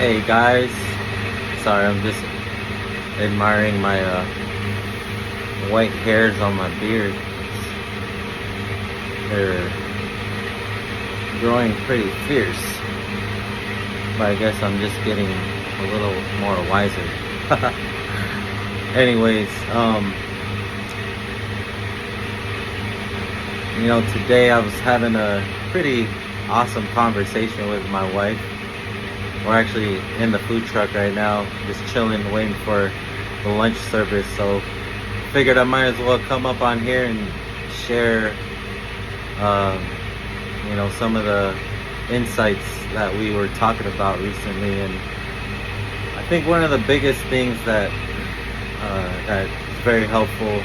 Hey guys, sorry, I'm just admiring my white hairs on my beard. They're growing pretty fierce, but I guess I'm just getting a little more wiser. Anyways, today I was having a pretty awesome conversation with my wife. We're actually in the food truck right now, just chilling, waiting for the lunch service. So figured I might as well come up on here and share, some of the insights that we were talking about recently. And I think one of the biggest things that is very helpful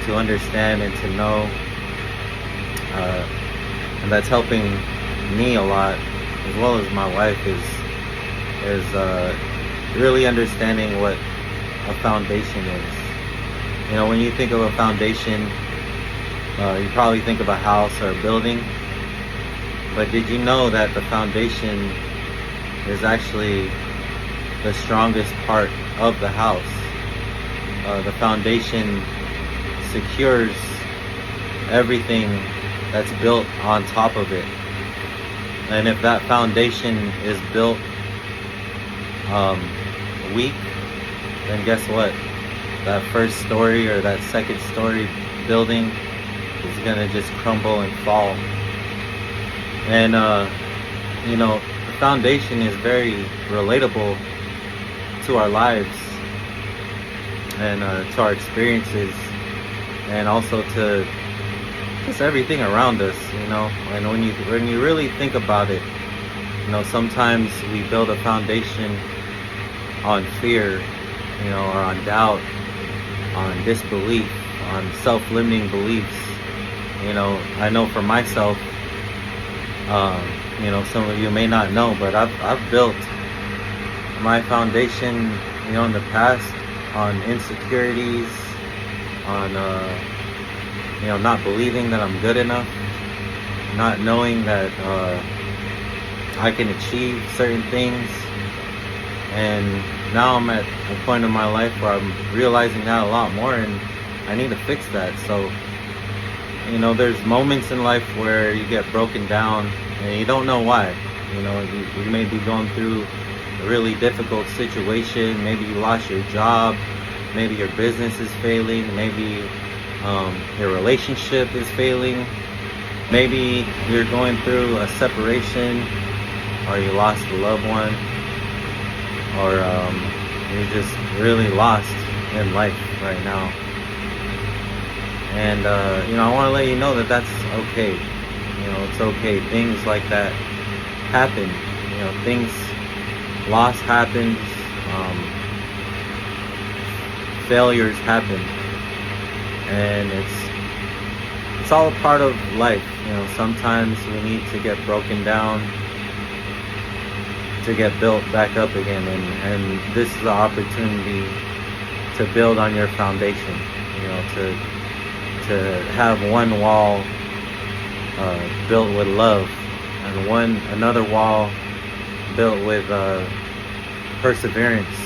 to understand and to know, and that's helping me a lot, as well as my wife, is really understanding what a foundation is. When you think of a foundation, you probably think of a house or a building, but did you know that the foundation is actually the strongest part of the house? The foundation secures everything that's built on top of it. And if that foundation is built weak, then guess what? That first story or that second story building is gonna just crumble and fall. And the foundation is very relatable to our lives and to our experiences, and also to just everything around us, and when you really think about it, sometimes we build a foundation on fear, or on doubt, on disbelief, on self-limiting beliefs. I know for myself, some of you may not know, but I've built my foundation, in the past on insecurities, on not believing that I'm good enough, not knowing that I can achieve certain things. And now I'm at a point in my life where I'm realizing that a lot more, and I need to fix that. So, there's moments in life where you get broken down and you don't know why. You may be going through a really difficult situation. Maybe you lost your job. Maybe your business is failing. Maybe your relationship is failing. Maybe you're going through a separation, or you lost a loved one, or you're just really lost in life right now. And I want to let you know that that's okay. It's okay. Things like that happen. Loss happens. Failures happen. And it's all a part of life. Sometimes we need to get broken down to get built back up again, and this is the opportunity to build on your foundation. To have one wall built with love, and another wall built with perseverance,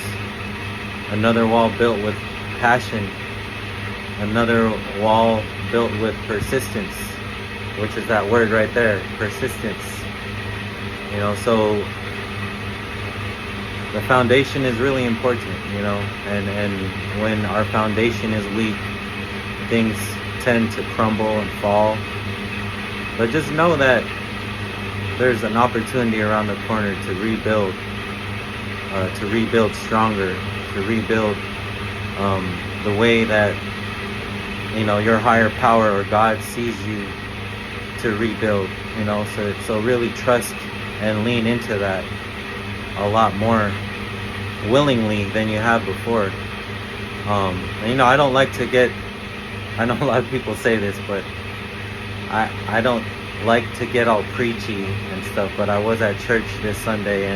another wall built with passion, another wall built with persistence, which is that word right there, persistence. So the foundation is really important, and when our foundation is weak, things tend to crumble and fall. But just know that there's an opportunity around the corner to rebuild stronger, to rebuild the way that your higher power or God sees you to rebuild. So really trust and lean into that a lot more willingly than you have before. I don't like to get, I know a lot of people say this, but I don't like to get all preachy and stuff, but I was at church this Sunday,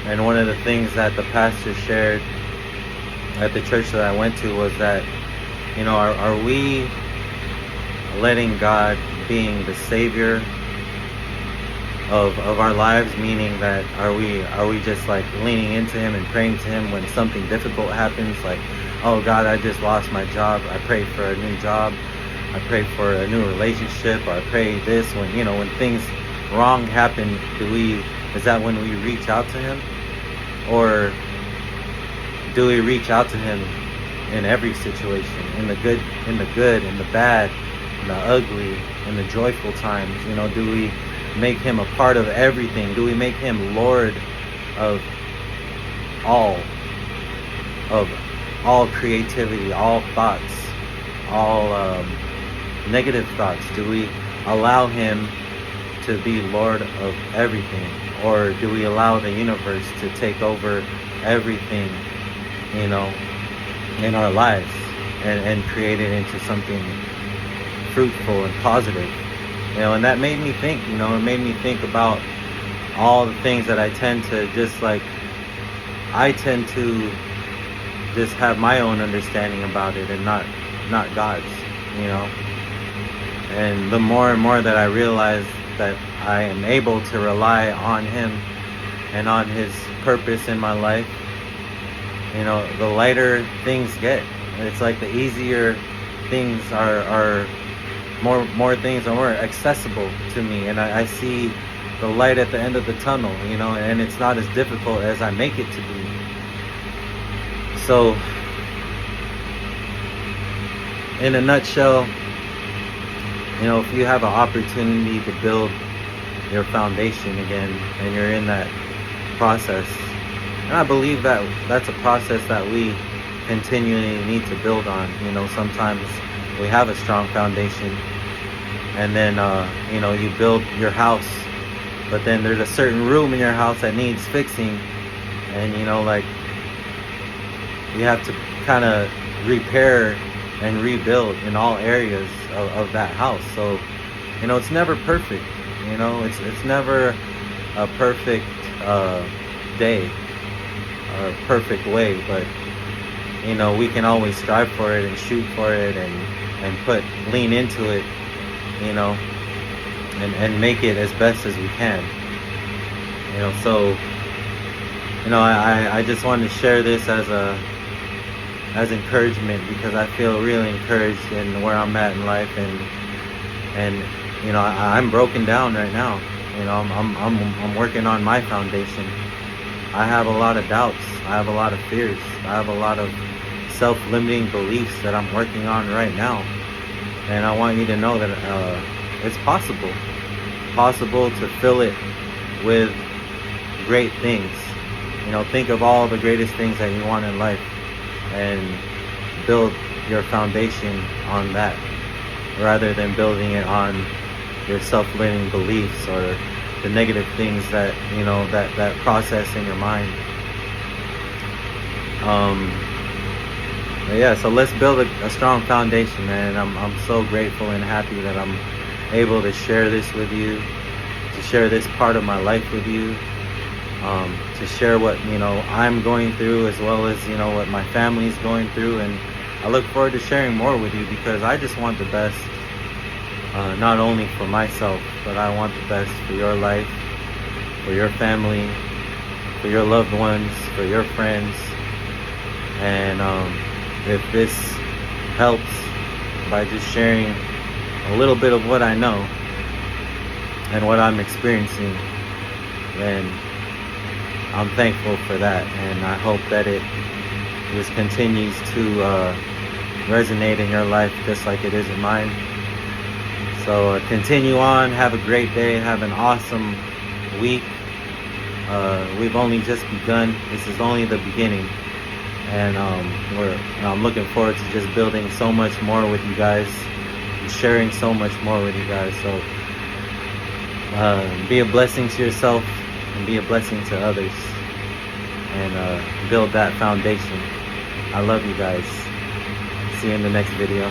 and one of the things that the pastor shared at the church that I went to was that, are we letting God being the Savior of our lives, meaning that are we just like leaning into him and praying to him when something difficult happens, like, oh God, I just lost my job, I pray for a new job, I pray for a new relationship, or I pray this when, you know, when things wrong happen, is that when we reach out to him? Or do we reach out to him in every situation, in the good, in the bad, in the ugly, in the joyful times? You know, do we make him a part of everything? Do we make him Lord of all creativity, all thoughts, all negative thoughts? Do we allow him to be Lord of everything? Or do we allow the universe to take over everything, you know, in our lives, and create it into something fruitful and positive? You know, and that made me think, you know, it made me think about all the things that I tend to just have my own understanding about it, and not God's, you know. And the more and more that I realize that I am able to rely on him and on his purpose in my life, you know, the lighter things get. It's like the easier things are more things are more accessible to me, and I see the light at the end of the tunnel, you know, and it's not as difficult as I make it to be. So, in a nutshell, you know, if you have an opportunity to build your foundation again, and you're in that process, and I believe that that's a process that we continually need to build on. You know, sometimes we have a strong foundation, and then you know, you build your house, but then there's a certain room in your house that needs fixing, and you know, like, you have to kind of repair and rebuild in all areas of that house. So, you know, it's never perfect. You know, it's never a perfect day or perfect way, but you know, we can always strive for it and shoot for it, and lean into it, you know, and make it as best as we can. You know, so, you know, I just wanted to share this as encouragement, because I feel really encouraged in where I'm at in life, and you know, I'm broken down right now. You know, I'm working on my foundation. I have a lot of doubts. I have a lot of fears. I have a lot of self-limiting beliefs that I'm working on right now. And I want you to know that it's possible to fill it with great things. You know, think of all the greatest things that you want in life, and build your foundation on that, rather than building it on your self-limiting beliefs or the negative things that, you know, that process in your mind. But yeah, so let's build a strong foundation, man. I'm so grateful and happy that I'm able to share this with you, to share this part of my life with you, to share what, you know, I'm going through, as well as, you know, what my family's going through. And I look forward to sharing more with you, because I just want the best, not only for myself, but I want the best for your life, for your family, for your loved ones, for your friends. And if this helps by just sharing a little bit of what I know and what I'm experiencing, then I'm thankful for that, and I hope that it just continues to resonate in your life just like it is in mine. So continue on, have a great day, have an awesome week. We've only just begun. This is only the beginning, and I'm looking forward to just building so much more with you guys, and sharing so much more with you guys. So be a blessing to yourself, and be a blessing to others, and build that foundation. I love you guys. See you in the next video.